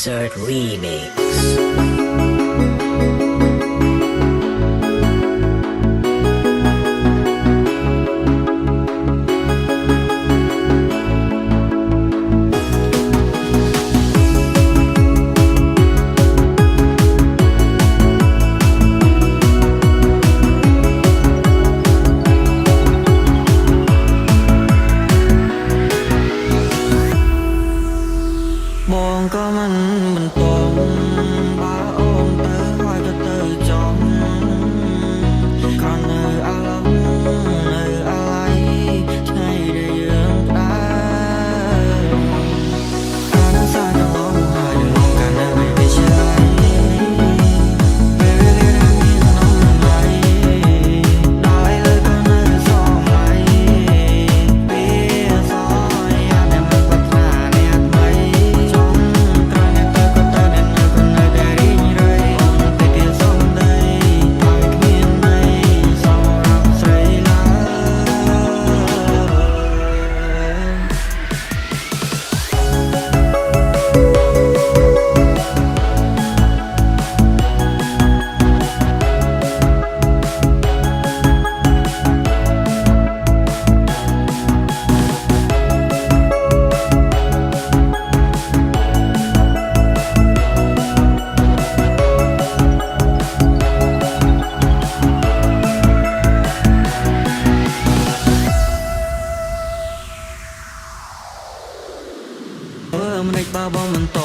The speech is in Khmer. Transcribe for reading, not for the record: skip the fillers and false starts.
Insert Remix. បងក៏មិនបន្តបើអូនទៅហើយក៏ទៅចង់គ្រាន់នៅអារម្មណ៍នៅអាឡ័យថ្ងៃដែលយើងដែរអានសារកន្លងហើយលងកាលនៅមិនវិជាពេលវេលាដែលមាននំឡៃដោយលើក៏នៅសងឡៃពេលសយអានមិនប្រាថ្នាអ្នកថ្មីមិនដេចបើបងមិនត